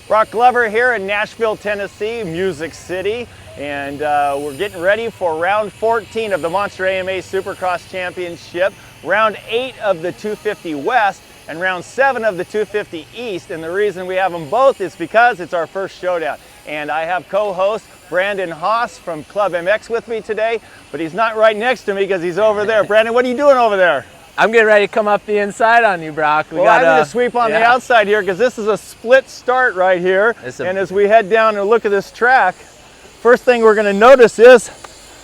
Broc Glover here in Nashville, Tennessee, Music City, and we're getting ready for round 14 of the Monster AMA Supercross Championship, round 8 of the 250 West, and round 7 of the 250 East. And the reason we have them both is because it's our first showdown. And I have co-host Brandon Haas from ClubMX with me today, but he's not right next to me because he's over there. Brandon, what are you doing over there? I'm getting ready to come up the inside on you, Broc. I'm going to sweep on the outside here because this is a split start right here. And as we head down and look at this track, first thing we're going to notice is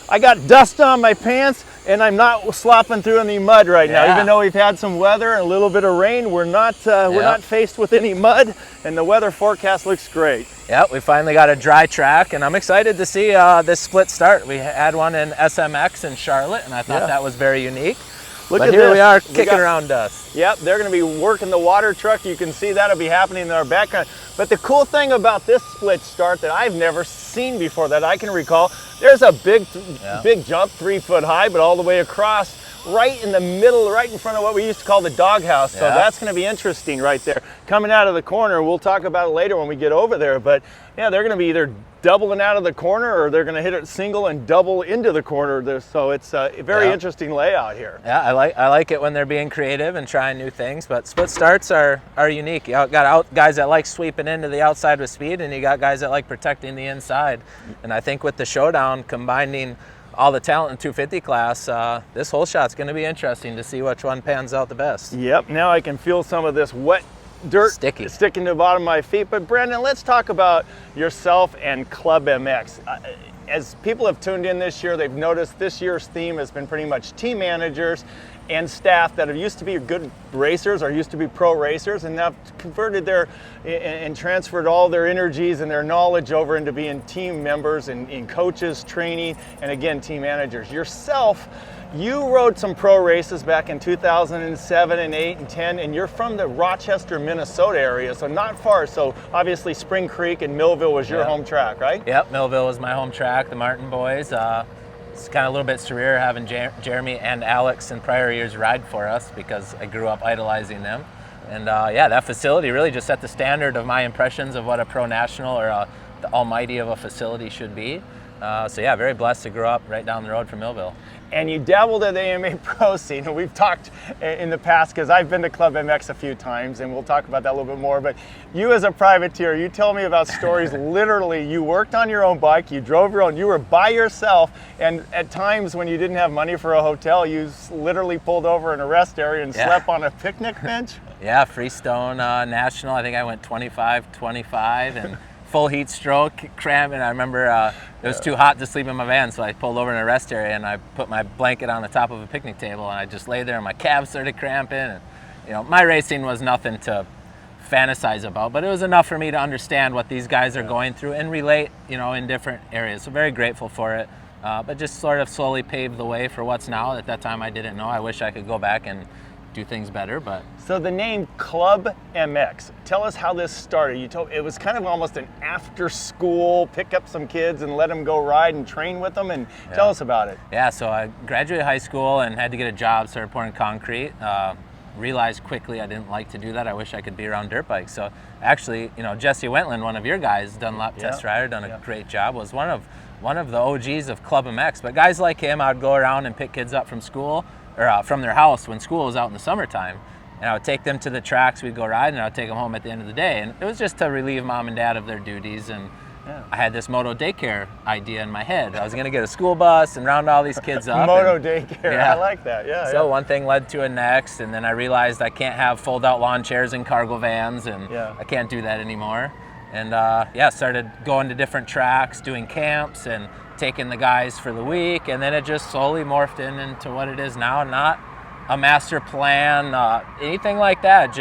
I got dust on my pants and I'm not slopping through any mud right now. Even though we've had some weather and a little bit of rain, we're not faced with any mud, and the weather forecast looks great. Yep, we finally got a dry track, and I'm excited to see this split start. We had one in SMX in Charlotte, and I thought that was very unique. But here we are kicking around dust. Yep, they're going to be working the water truck. You can see that'll be happening in our background. But the cool thing about this split start that I've never seen before that I can recall, there's a big jump, 3 foot high, but all the way across, right in the middle, right in front of what we used to call the doghouse. So that's going to be interesting right there. Coming out of the corner, we'll talk about it later when we get over there. But yeah, they're going to be either doubling out of the corner or they're going to hit it single and double into the corner there. So it's a very interesting layout here. Yeah, I like it when they're being creative and trying new things, but split starts are unique. You got guys that like sweeping into the outside with speed, and you got guys that like protecting the inside. And I think with the Showdown combining all the talent in 250 class, this whole shot's going to be interesting to see which one pans out the best. Yep, now I can feel some of this wet dirt sticking to the bottom of my feet. But Brandon, let's talk about yourself and ClubMX. As people have tuned in this year, they've noticed this year's theme has been pretty much team managers and staff that have used to be good racers or used to be pro racers and now converted and transferred all their energies and their knowledge over into being team members and in coaches, training, and again, team managers. Yourself, you rode some pro races back in 2007 and 8 and 10, and you're from the Rochester, Minnesota area, so not far. So obviously Spring Creek and Millville was your home track, right? Yep, Millville was my home track, the Martin boys. It's kind of a little bit surreal having Jeremy and Alex in prior years ride for us because I grew up idolizing them. And that facility really just set the standard of my impressions of what a pro national or the almighty of a facility should be. Very blessed to grow up right down the road from Millville. And you dabbled at the AMA Pro scene, and we've talked in the past because I've been to ClubMX a few times, and we'll talk about that a little bit more. But you as a privateer, you tell me about stories. Literally, you worked on your own bike, you drove your own, you were by yourself, and at times when you didn't have money for a hotel, you literally pulled over in a rest area and slept on a picnic bench? Yeah, Freestone National, I think I went 25-25, and full heat stroke, cramp, and I remember it was too hot to sleep in my van, so I pulled over in a rest area and I put my blanket on the top of a picnic table and I just lay there and my calves started cramping. And my racing was nothing to fantasize about, but it was enough for me to understand what these guys are going through and relate, in different areas. So very grateful for it, but just sort of slowly paved the way for what's now. At that time I didn't know. I wish I could go back and do things better, but. So the name ClubMX, tell us how this started. You told it was kind of almost an after school, pick up some kids and let them go ride and train with them, and tell us about it. Yeah, so I graduated high school and had to get a job, started pouring concrete. Realized quickly I didn't like to do that. I wish I could be around dirt bikes. So actually, Jesse Wentland, one of your guys, Dunlop test rider, done a great job, was one of the OGs of ClubMX. But guys like him, I'd go around and pick kids up from school, or from their house when school was out in the summertime. And I would take them to the tracks, we'd go ride, and I would take them home at the end of the day. And it was just to relieve mom and dad of their duties. And I had this moto daycare idea in my head. I was going to get a school bus and round all these kids up. Moto daycare, I like that, So one thing led to a next, and then I realized I can't have fold-out lawn chairs and cargo vans, and I can't do that anymore. And started going to different tracks, doing camps, and taking the guys for the week, and then it just slowly morphed into what it is now. Not a master plan, anything like that,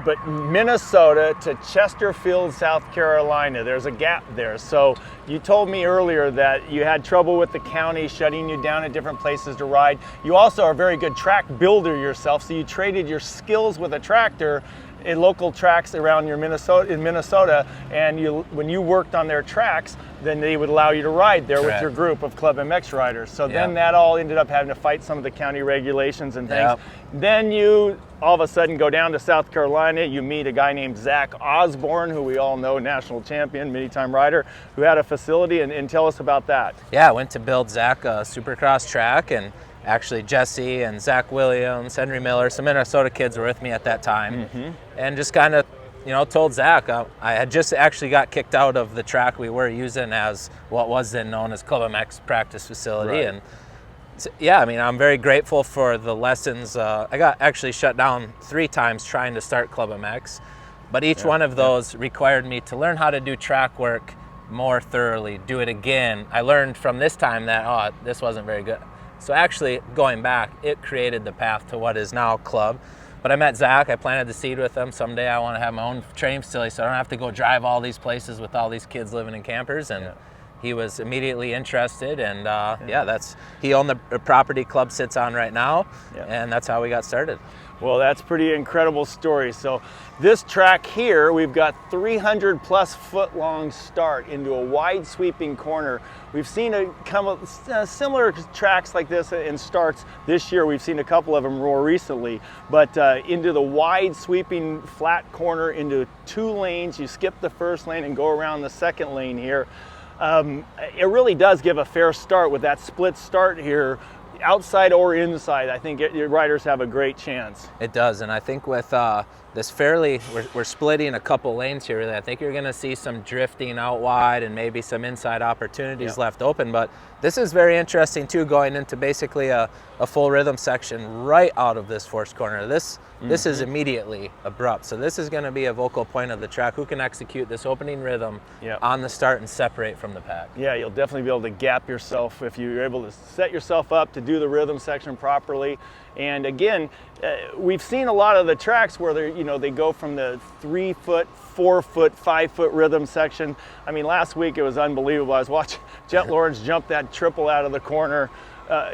But Minnesota to Chesterfield, South Carolina, there's a gap there. So you told me earlier that you had trouble with the county shutting you down at different places to ride. You also are a very good track builder yourself, so you traded your skills with a tractor in local tracks around in Minnesota, and when you worked on their tracks, then they would allow you to ride there with your group of ClubMX riders. So then that all ended up having to fight some of the county regulations and things. Then you all of a sudden go down to South Carolina, you meet a guy named Zach Osborne, who we all know, national champion, many-time rider, who had a facility, and tell us about that. Yeah, I went to build Zach a Supercross track, and actually Jesse and Zach Williams, Henry Miller, some Minnesota kids were with me at that time, and just kind of, told Zach, I had just actually got kicked out of the track we were using as what was then known as ClubMX practice facility. And yeah, I mean, I'm very grateful for the lessons. I got actually shut down 3 times trying to start ClubMX, but each one of those required me to learn how to do track work more thoroughly, do it again. I learned from this time that, this wasn't very good. So actually, going back, it created the path to what is now Club. But I met Zach, I planted the seed with him. Someday I want to have my own training facility so I don't have to go drive all these places with all these kids living in campers. And he was immediately interested, and he owned the property Club sits on right now, and that's how we got started. Well, that's pretty incredible story. So this track here, we've got 300 plus foot long start into a wide sweeping corner. We've seen similar tracks like this in starts this year. We've seen a couple of them more recently, but into the wide sweeping flat corner into 2 lanes. You skip the first lane and go around the second lane here. It really does give a fair start with that split start here. Outside or inside, I think your riders have a great chance. It does, and I think with this we're splitting a couple lanes here. Really, I think you're going to see some drifting out wide and maybe some inside opportunities left open. But this is very interesting too, going into basically a full rhythm section right out of this forced corner. This is immediately abrupt, so this is going to be a vocal point of the track. Who can execute this opening rhythm on the start and separate from the pack? Yeah, you'll definitely be able to gap yourself if you're able to set yourself up to do the rhythm section properly. And again, we've seen a lot of the tracks where they go from the 3 foot, 4 foot, 5 foot rhythm section. I mean, last week it was unbelievable. I was watching Jet Lawrence jump that triple out of the corner,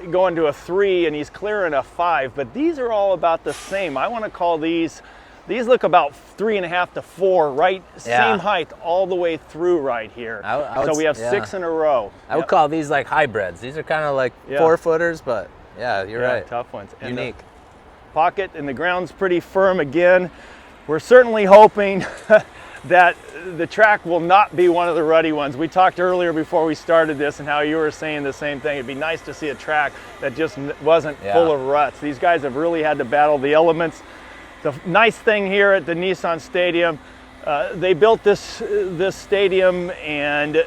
going to a 3, and he's clearing a 5. But these are all about the same. I want to call these look about 3.5 to 4, right? Same height all the way through right here. So we have 6 in a row. I would call these like hybrids. These are kind of like 4-footers, but you're right. Tough ones. And unique. Pocket and the ground's pretty firm again. We're certainly hoping that the track will not be one of the ruddy ones. We talked earlier before we started this and how you were saying the same thing. It'd be nice to see a track that just wasn't full of ruts. These guys have really had to battle the elements. The nice thing here at the Nissan Stadium, they built this stadium, and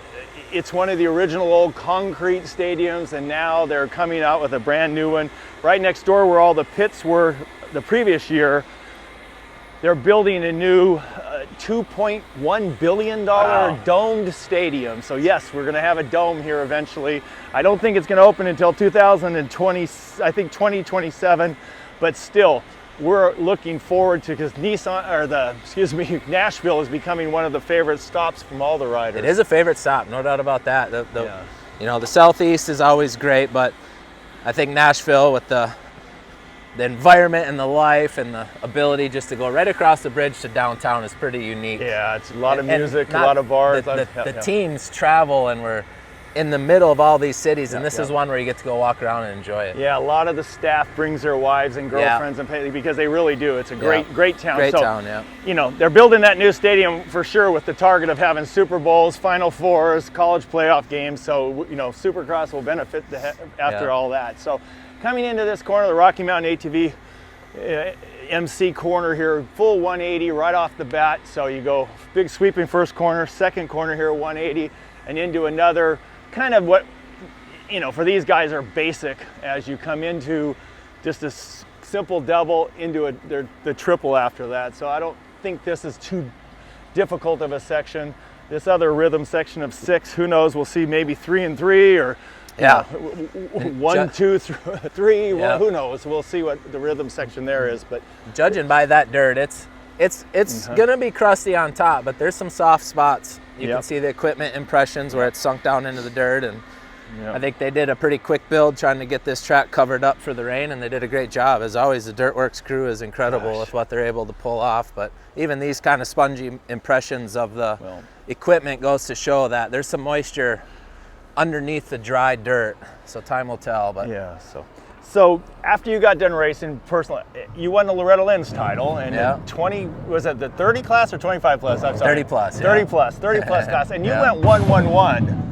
it's one of the original old concrete stadiums, and now they're coming out with a brand new one. Right next door where all the pits were the previous year, they're building a new $2.1 billion domed stadium. So yes, we're gonna have a dome here eventually. I don't think it's gonna open until 2020, I think 2027, but still, we're looking forward to, because Nashville is becoming one of the favorite stops from all the riders. It is a favorite stop, no doubt about that. The Southeast is always great, but I think Nashville, with the environment and the life and the ability just to go right across the bridge to downtown, is pretty unique. Yeah, it's a lot of music, a lot of bars. The teams travel, and we're in the middle of all these cities, and this is one where you get to go walk around and enjoy it. Yeah, a lot of the staff brings their wives and girlfriends and because they really do. It's a great town. Great town, they're building that new stadium for sure with the target of having Super Bowls, Final Fours, college playoff games. So, Supercross will benefit after all that. So, coming into this corner, the Rocky Mountain ATV MC corner here, full 180 right off the bat. So you go big sweeping first corner, second corner here, 180, and into another kind of what, for these guys are basic as you come into just a simple double into the triple after that. So I don't think this is too difficult of a section. This other rhythm section of 6, who knows, we'll see maybe 3 and 3 or 1, 2, 3, well, who knows? We'll see what the rhythm section there is. But judging by that dirt, it's gonna be crusty on top, but there's some soft spots. You can see the equipment impressions where it's sunk down into the dirt, and I think they did a pretty quick build trying to get this track covered up for the rain, and they did a great job. As always, the Dirtworks crew is incredible with what they're able to pull off. But even these kind of spongy impressions of the equipment goes to show that there's some moisture underneath the dry dirt. So time will tell. But yeah, so after you got done racing, personally, you won the Loretta Lynn's title, and 20, was it the 30 class or 25 plus? I'm sorry. 30 plus. 30 plus class, and you went 1-1-1.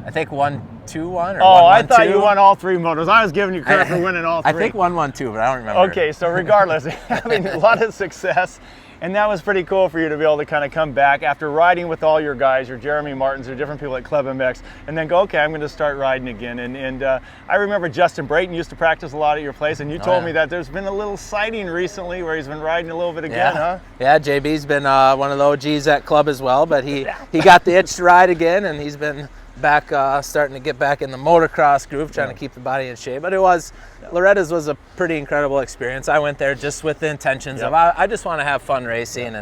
I think 1-2-1 or 1-1-2. I thought you won all 3 motos. I was giving you credit for winning all 3. I think 1-1-2, but I don't remember. Okay, so regardless, having a lot of success, and that was pretty cool for you to be able to kind of come back after riding with all your guys, your Jeremy Martins, or different people at ClubMX, and then go, okay, I'm going to start riding again. And I remember Justin Brayton used to practice a lot at your place, and you told me that there's been a little sighting recently where he's been riding a little bit again, huh? Yeah, JB's been one of the OGs at Club as well, but he got the itch to ride again, and he's been back, starting to get back in the motocross groove, trying to keep the body in shape. But Loretta's was a pretty incredible experience. I went there just with the intentions of I just want to have fun racing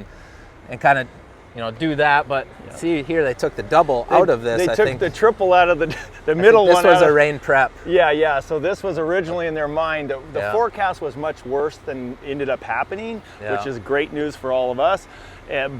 and kind of do that. But see here, they took the double out of this. They took the triple out of the middle one. This was a rain prep. Yeah. So this was originally in their mind. The forecast was much worse than ended up happening, which is great news for all of us.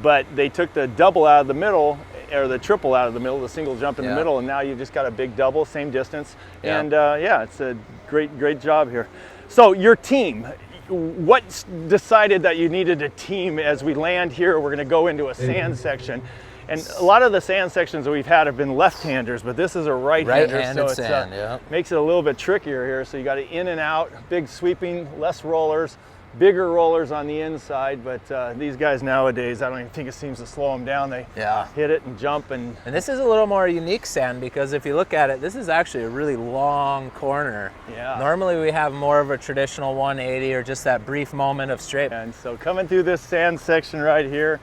But they took the double out of the middle, or the triple out of the middle, the single jump in the middle, and now you just got a big double, same distance. And it's a great job here. So your team, what decided that you needed a team as we land here? We're going to go into a sand section. And a lot of the sand sections that we've had have been left-handers, but this is a right-hander, so it makes it a little bit trickier here. So you got to in and out, big sweeping, less rollers, bigger rollers on the inside, but these guys nowadays, I don't even think it seems to slow them down. They hit it and jump. And this is a little more unique sand because if you look at it, this is actually a really long corner. Yeah. Normally we have more of a traditional 180 or just that brief moment of straight. And so coming through this sand section right here,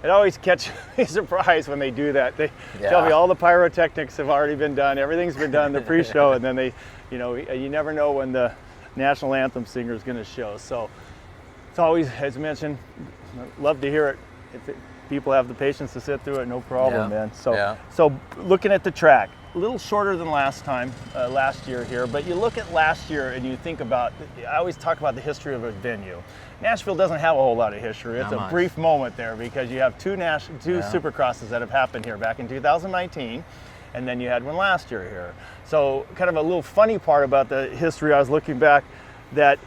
it always catches me surprised when they do that. They tell me all the pyrotechnics have already been done, everything's been done in the pre-show, and then they, you never know when the national anthem singer is going to show. So it's always, as mentioned, love to hear it. If people have the patience to sit through it, no problem, man. So looking at the track, a little shorter than last year here, but you look at last year and you think about, I always talk about the history of a venue. Nashville doesn't have a whole lot of history. It's a brief moment there because you have two Supercrosses that have happened here back in 2019, and then you had one last year here. So kind of a little funny part about the history, I was looking back, that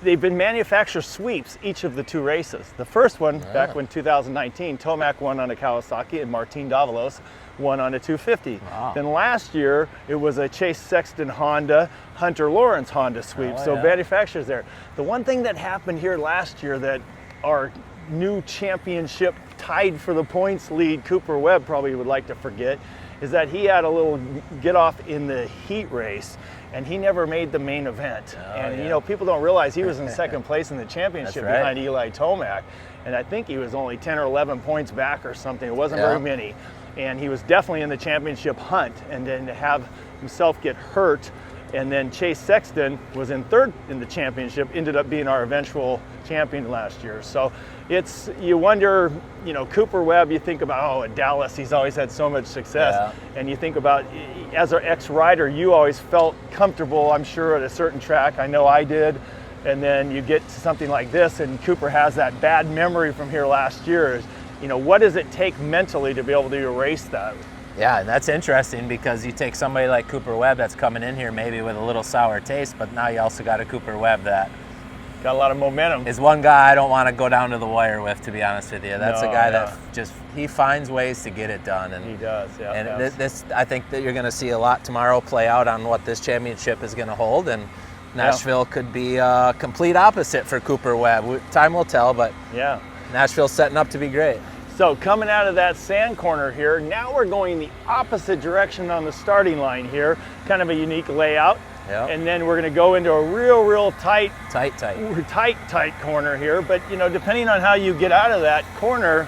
they've been manufacturer sweeps each of the 2 races. The first one, back when 2019, Tomac won on a Kawasaki and Martin Davalos won on a 250. Wow. Then last year, it was a Chase Sexton Honda, Hunter Lawrence Honda sweep. So manufacturers there. The one thing that happened here last year that our new championship tied for the points lead, Cooper Webb probably would like to forget, is that he had a little get off in the heat race and he never made the main event. People don't realize he was in second place in the championship behind Eli Tomac. And I think he was only 10 or 11 points back or something. It wasn't very many. And he was definitely in the championship hunt. And then to have himself get hurt, and then Chase Sexton was in third in the championship, ended up being our eventual champion last year. So you wonder, Cooper Webb, you think about, at Dallas, he's always had so much success. And you think about, as an ex-rider, you always felt comfortable, I'm sure, at a certain track. I know I did. And then you get to something like this, and Cooper has that bad memory from here last year. What does it take mentally to be able to erase that? Yeah, and that's interesting because you take somebody like Cooper Webb that's coming in here maybe with a little sour taste, but now you also got a Cooper Webb that got a lot of momentum. Is one guy I don't want to go down to the wire with, to be honest with you. That's a guy that he finds ways to get it done. And he does, this, I think that you're going to see a lot tomorrow play out on what this championship is going to hold, and Nashville could be a complete opposite for Cooper Webb. Time will tell, but Nashville's setting up to be great. So coming out of that sand corner here, now we're going the opposite direction on the starting line here. Kind of a unique layout. Yep. And then we're going to go into a real tight corner here. But depending on how you get out of that corner,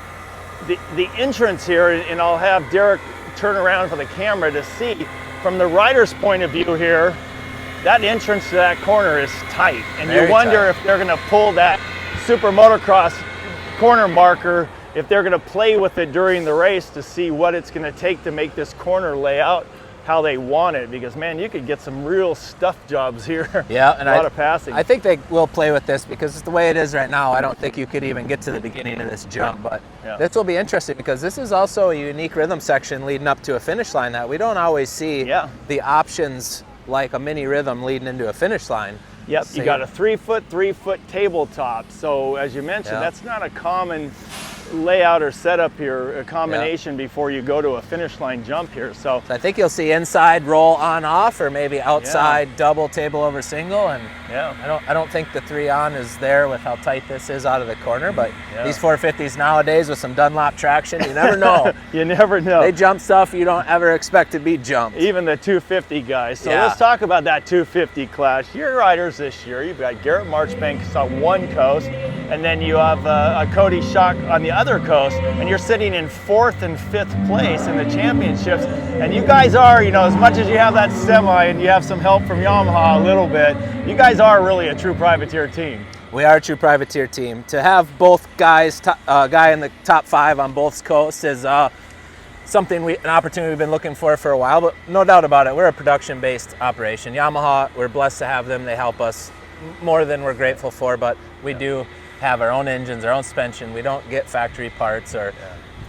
the entrance here, and I'll have Derek turn around for the camera to see from the rider's point of view here, that entrance to that corner is tight. And you wonder if they're going to pull that Super Motocross corner marker, if they're going to play with it during the race to see what it's going to take to make this corner layout how they want it, because man, you could get some real stuff jobs here. Yeah, and a lot of passing. I think they will play with this because the way it is right now, I don't think you could even get to the beginning of this jump. But this will be interesting because this is also a unique rhythm section leading up to a finish line that we don't always see. The options like a mini rhythm leading into a finish line. Yep, you got a 3-foot tabletop. So as you mentioned, that's not a common layout or setup here, a combination before you go to a finish line jump here. So I think you'll see inside roll on off, or maybe outside double table over single. And I don't think the 3 on is there with how tight this is out of the corner, but these 450s nowadays with some Dunlop traction, you never know. You never know. They jump stuff you don't ever expect to be jumped. Even the 250 guys. So let's talk about that 250 class. Your riders this year, you've got Garrett Marchbank on one coast, and then you have a Cody Schock on the other coast, and you're sitting in 4th and 5th place in the championships. And you guys are, you know, as much as you have that semi and you have some help from Yamaha a little bit, you guys are really a true privateer team. We are a true privateer team. To have both guys, guy in the top 5 on both coasts is something an opportunity we've been looking for a while, but no doubt about it, we're a production-based operation. Yamaha, we're blessed to have them. They help us more than we're grateful for, but we do have our own engines, our own suspension. We don't get factory parts or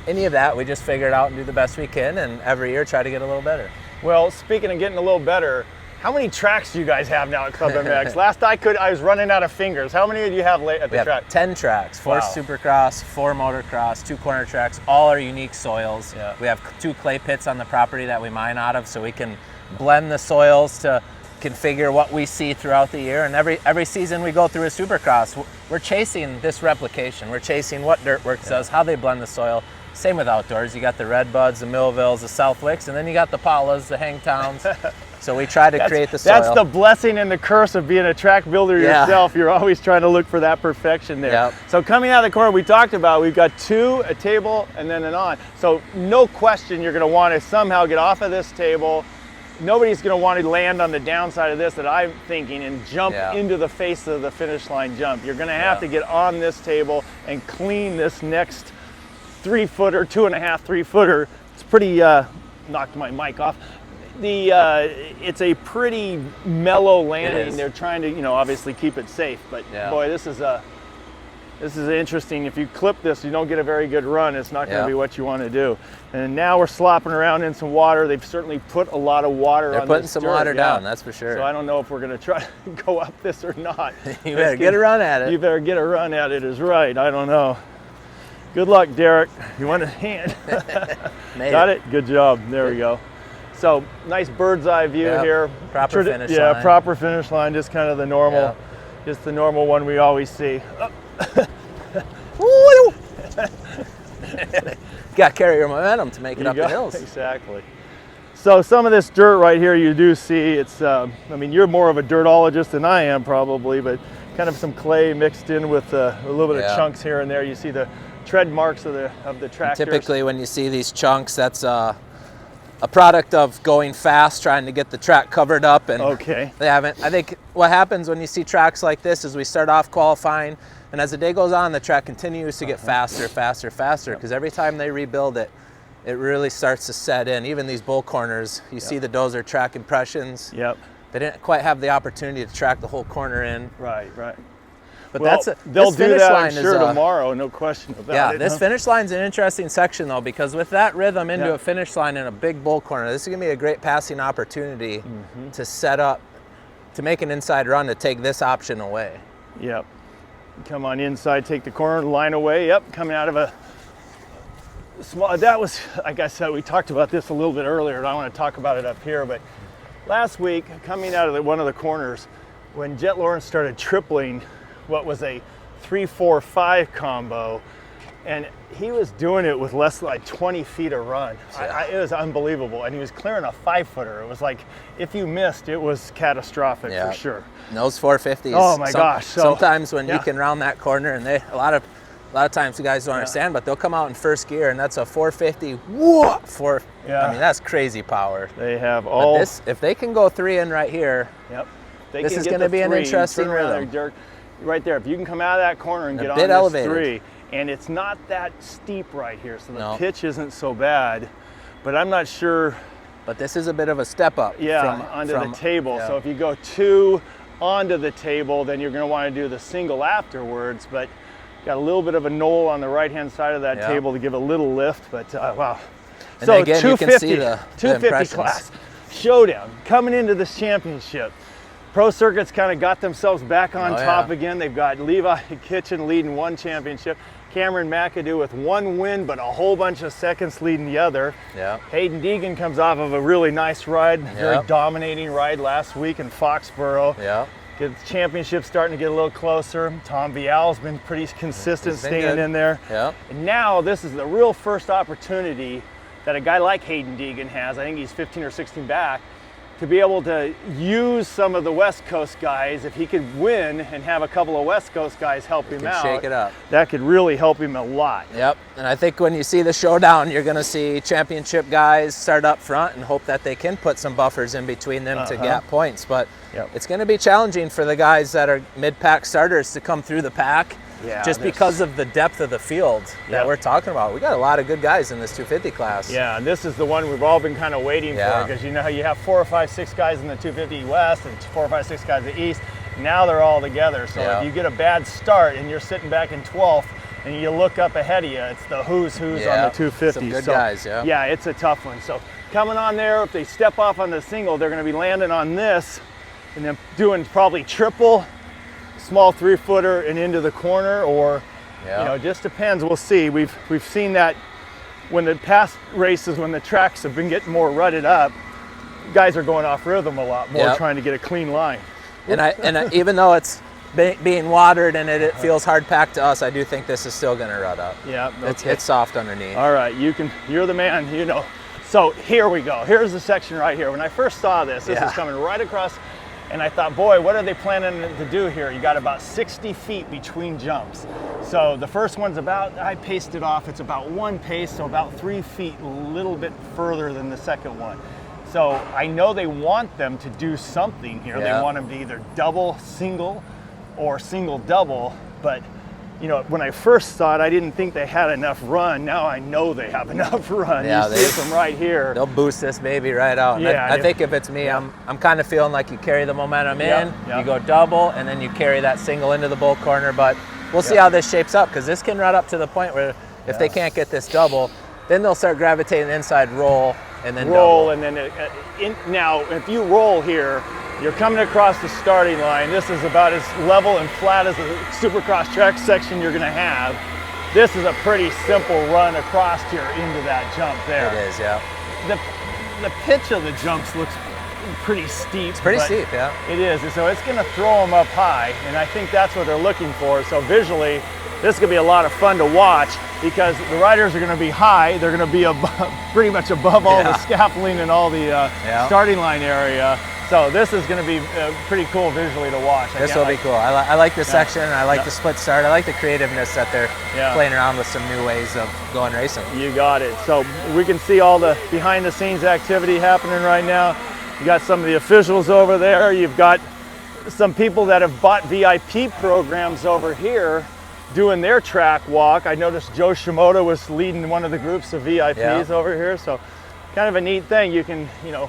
any of that. We just figure it out and do the best we can, and every year try to get a little better. Well, speaking of getting a little better, how many tracks do you guys have now at ClubMX? Last I was running out of fingers. How many do you have at the track? 10 tracks, 4 Supercross, 4 motocross, 2 corner tracks, all are unique soils. We have 2 clay pits on the property that we mine out of, so we can blend the soils to configure what we see throughout the year. And every season we go through a Supercross, we're chasing this replication. We're chasing what Dirtworks does, how they blend the soil. Same with outdoors. You got the Redbuds, the Millvilles, the Southwicks, and then you got the Paulas, the Hangtowns. So we try to create the soil. That's the blessing and the curse of being a track builder yourself. You're always trying to look for that perfection there. So coming out of the corner, we talked about, we've got 2, a table, and then an on. So no question you're going to want to somehow get off of this table. Nobody's going to want to land on the downside of this that I'm thinking and jump into the face of the finish line jump. You're going to have to get on this table and clean this next 3-footer, 2.5, 3-footer. It's pretty, knocked my mic off. It's a pretty mellow landing. They're trying to, you know, obviously keep it safe. But boy, this is interesting. If you clip this, you don't get a very good run. It's not going to be what you want to do. And now we're slopping around in some water. They've certainly put a lot of water on this dirt. They're putting some water down, that's for sure. So I don't know if we're going to try to go up this or not. You better get a run at it. You better get a run at it is right. I don't know. Good luck, Derek. You want a hand? Got it? Good job. There we go. So nice bird's eye view here. Proper finish line. Yeah, proper finish line. Just kind of the normal, just the normal one we always see. Got to carry your momentum to make it up the hills. Exactly. So some of this dirt right here you do see. It's, I mean, you're more of a dirtologist than I am probably, but kind of some clay mixed in with a little bit of chunks here and there. You see the tread marks of the tractors. Typically when you see these chunks, that's a product of going fast, trying to get the track covered up, and they haven't. I think what happens when you see tracks like this is we start off qualifying, and as the day goes on, the track continues to get faster, faster, faster, because every time they rebuild it, it really starts to set in. Even these bull corners, you see the dozer track impressions. They didn't quite have the opportunity to track the whole corner in. Right. But well, they'll do that, I'm sure, tomorrow, no question about it. This finish line's an interesting section, though, because with that rhythm into a finish line in a big bull corner, this is going to be a great passing opportunity to set up, to make an inside run to take this option away. Come on inside, take the corner, line away. Coming out of a small, that was, like I said, we talked about this a little bit earlier, and I want to talk about it up here, but last week, coming out of one of the corners, when Jet Lawrence started tripling what was a 3-4-5 combo, and he was doing it with less than like 20 feet of run. It was unbelievable, and he was clearing a 5-footer. It was like, if you missed, it was catastrophic for sure. And those 450s. Oh my gosh! So, sometimes when you can round that corner, and a lot of times the guys don't understand, but they'll come out in first gear, and that's a 450. I mean, that's crazy power. They have all. But if they can go 3 in right here, this is going to be an interesting rhythm. Right there, if you can come out of that corner and get on this elevated 3, and it's not that steep right here, so the pitch isn't so bad, but I'm not sure But this is a bit of a step up. Yeah, onto the table. Yeah. So if you go 2 onto the table, then you're going to want to do the single afterwards. But got a little bit of a knoll on the right-hand side of that table to give a little lift. But wow. And so again, 250, you can see the 250 class. Showdown coming into this championship. Pro Circuit's kind of got themselves back on top again. They've got Levi Kitchen leading 1 championship. Cameron McAdoo with 1 win, but a whole bunch of seconds leading the other. Yeah. Hayden Deegan comes off of a really nice ride, very dominating ride last week in Foxborough. Yeah. The championship starting to get a little closer. Tom Vial's been pretty consistent, staying in there. Yeah. And now this is the real first opportunity that a guy like Hayden Deegan has. I think he's 15 or 16 back, to be able to use some of the West Coast guys. If he could win and have a couple of West Coast guys help him out, shake it up. That could really help him a lot. Yep, and I think when you see the Showdown, you're going to see championship guys start up front and hope that they can put some buffers in between them to gap points. But it's going to be challenging for the guys that are mid-pack starters to come through the pack. Yeah, just because of the depth of the field that we're talking about. We got a lot of good guys in this 250 class. Yeah, and this is the one we've all been kind of waiting for, because you know how you have 4 or 5, 6 guys in the 250 West and 4 or 5, 6 guys in the East. Now they're all together. So if you get a bad start and you're sitting back in 12th and you look up ahead of you, it's the who's on the 250. Some good guys, Yeah, it's a tough one. So coming on there, if they step off on the single, they're going to be landing on this and then doing probably triple, small 3-footer and into the corner, or you know, it just depends. We'll see. We've seen that when the past races, when the tracks have been getting more rutted up, guys are going off rhythm a lot more, trying to get a clean line. And even though it's being watered and it feels hard packed to us, I do think this is still going to rut up. Yeah, it's soft underneath. All right, you're the man, you know. So here we go. Here's the section right here. When I first saw this is coming right across. And I thought, boy, what are they planning to do here? You got about 60 feet between jumps. So the first one's I paced it off, it's about 1 pace, so about 3 feet, a little bit further than the second one. So I know they want them to do something here. They want them to either double, single, or single, double. But you know, when I first saw it, I didn't think they had enough run. Now I know they have enough run. Yeah, you see them right here. They'll boost this baby right out. Yeah, I think if it's me, I'm kind of feeling like you carry the momentum in, you go double, and then you carry that single into the bull corner. But we'll see how this shapes up, because this can run up to the point where if they can't get this double, then they'll start gravitating inside, roll, and then roll, double. and then now if you roll here, you're coming across the starting line. This is about as level and flat as a Supercross track section you're going to have. This is a pretty simple run across here into that jump there. It is, yeah. The pitch of the jumps looks pretty steep. It's pretty steep, yeah. It is, so it's going to throw them up high, and I think that's what they're looking for. So visually, this is going to be a lot of fun to watch, because the riders are going to be high. They're going to be pretty much above all the scaffolding and all the starting line area. So this is going to be pretty cool visually to watch. This will be cool. I like the section. I like the split start. I like the creativeness that they're playing around with some new ways of going racing. You got it. So we can see all the behind the scenes activity happening right now. You got some of the officials over there. You've got some people that have bought VIP programs over here doing their track walk. I noticed Joe Shimoda was leading one of the groups of VIPs over here. So kind of a neat thing. You can, you know,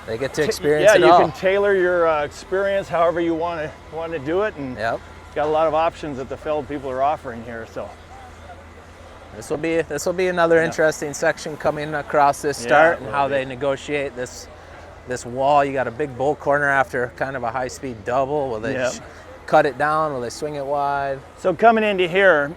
they get to experience it all. Yeah, you can tailor your experience however you want to do it, and got a lot of options that the fellow people are offering here. So this will be another interesting section coming across this start, and how they negotiate this wall. You got a big bull corner after kind of a high-speed double. Will they cut it down? Will they swing it wide? So coming into here,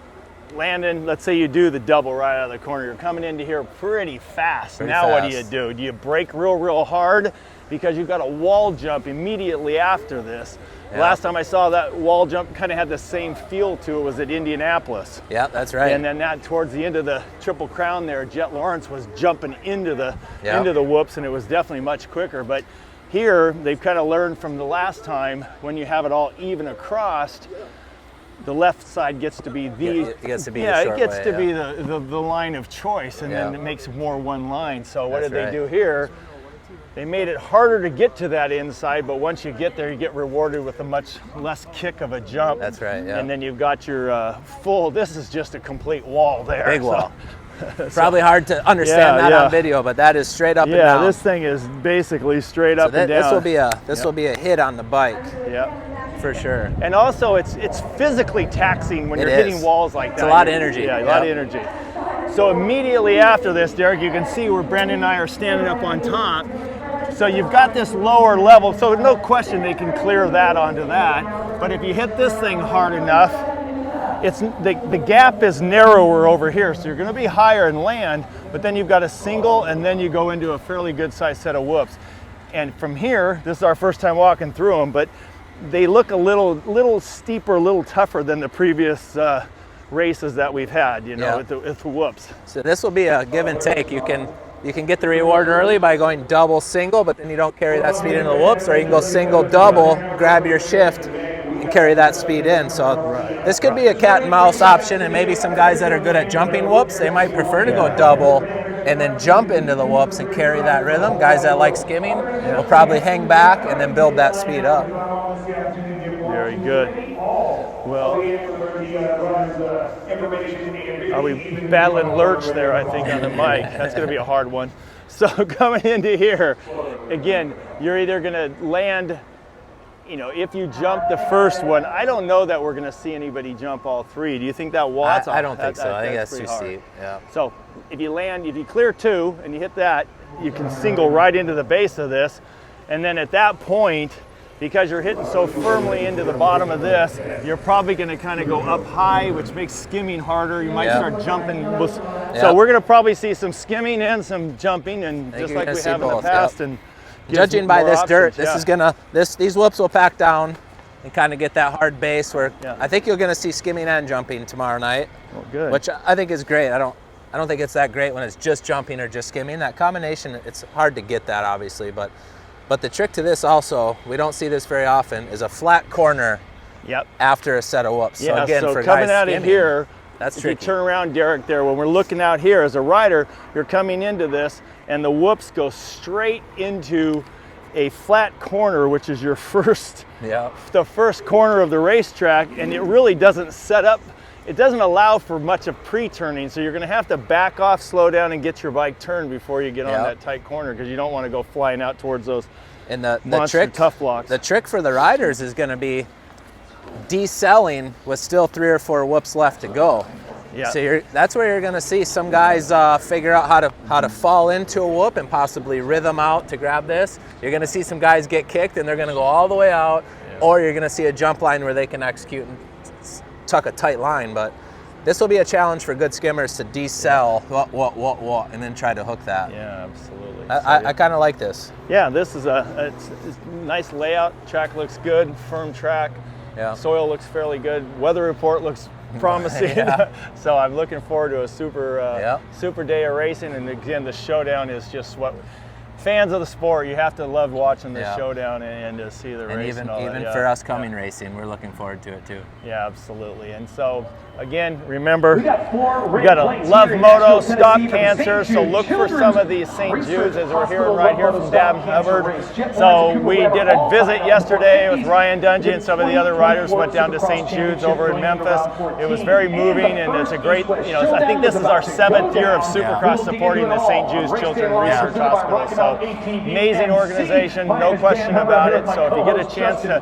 Landon, let's say you do the double right out of the corner. You're coming into here pretty fast. What do you do? Do you brake real hard? Because you've got a wall jump immediately after this. Last time I saw that wall jump kind of had the same feel to it was at Indianapolis. Yeah, that's right. And then that towards the end of the Triple Crown there, Jet Lawrence was jumping into the whoops, and it was definitely much quicker. But here, they've kind of learned from the last time, when you have it all even across, the left side gets to be the line of choice, and then it makes more one line. So what did they do here? They made it harder to get to that inside, but once you get there, you get rewarded with a much less kick of a jump. That's right, And then you've got your full, this is just a complete wall there. Big wall. Probably hard to understand that on video, but that is straight up and down. Yeah, this thing is basically straight up and down. This will be a hit on the bike. Yeah. For sure. And also it's physically taxing when you're hitting walls like that. It's a lot of energy. Yeah, a lot of energy. So immediately after this, Derek, you can see where Brandon and I are standing up on top. So you've got this lower level, so no question they can clear that onto that. But if you hit this thing hard enough, it's the gap is narrower over here, so you're going to be higher in land, but then you've got a single, and then you go into a fairly good sized set of whoops. And from here, this is our first time walking through them, but they look a little steeper, a little tougher than the previous races that we've had, you know, with the whoops. So this will be a give and take. You can get the reward early by going double single, but then you don't carry that speed into the whoops, or you can go single double, grab your shift, and carry that speed in. So this could be a cat and mouse option, and maybe some guys that are good at jumping whoops, they might prefer to go double and then jump into the whoops and carry that rhythm. Guys that like skimming will probably hang back and then build that speed up. Very good. Well, are we battling lurch there, I think, on the mic? That's going to be a hard one. So coming into here, again, you're either going to land, you know, if you jump the first one, I don't know that we're going to see anybody jump all three. Do you think that wall? I don't think so. I think that's too steep. Yeah. So if you clear two and you hit that, you can single right into the base of this. And then at that point, because you're hitting so firmly into the bottom of this, you're probably going to kind of go up high, which makes skimming harder. You might start jumping. So we're going to probably see some skimming and some jumping, and just like we have in the past. And judging by this dirt, these whoops will pack down and kind of get that hard base where I think you're going to see skimming and jumping tomorrow night. Oh, good. Which I think is great. I don't think it's that great when it's just jumping or just skimming. That combination, it's hard to get that obviously, but the trick to this also, we don't see this very often, is a flat corner after a set of whoops. Yeah, so again, so for coming guys out of here, that's if tricky. you turn around, Derek, there, when we're looking out here as a rider, you're coming into this, and the whoops go straight into a flat corner, which is your first, the first corner of the racetrack, and it really doesn't set up. It doesn't allow for much of pre-turning, so you're going to have to back off, slow down, and get your bike turned before you get on that tight corner, because you don't want to go flying out towards those monster tough blocks. The trick for the riders is going to be decelling with still 3 or 4 whoops left to go. Yeah. So that's where you're going to see some guys figure out how to fall into a whoop and possibly rhythm out to grab this. You're going to see some guys get kicked and they're going to go all the way out, or you're going to see a jump line where they can execute and tuck a tight line. But this will be a challenge for good skimmers to decel and then try to hook that. Yeah, absolutely. I kind of like this. Yeah, this is it's a nice layout. Track looks good, firm track. Yeah. Soil looks fairly good. Weather report looks promising. So I'm looking forward to a super day of racing. And again, the Showdown is just what fans of the sport, you have to love watching the Showdown and to see the race. And even for us coming racing, we're looking forward to it too. Yeah, absolutely. And so again, remember, we got to love moto, stop cancer. So look for some of these St. Jude's, as we're hearing right here from Dab Hubbard. So we did a visit yesterday with Ryan Dungey and some of the other riders. Went down to St. Jude's over in Memphis. It was very moving, and it's a great, I think this is our 7th year of Supercross supporting the St. Jude's Children's Research Hospital. So amazing organization, no question about it. So if you get a chance to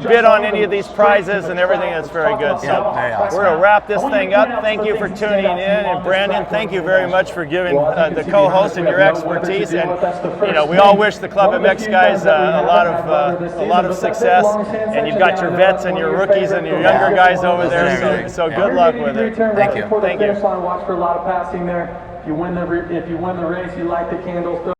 bid on any of these prizes and everything, it's very good. So we're going to wrap this thing up. Thank you for tuning in, and Brandon, thank you very much for giving the co-host and your expertise. And we all wish the ClubMX guys a lot of success. And you've got your vets and your rookies and your younger guys over there. So good luck with it. Thank you. Thank you. Watch for a lot of passing there. If you win the race, you light the candles.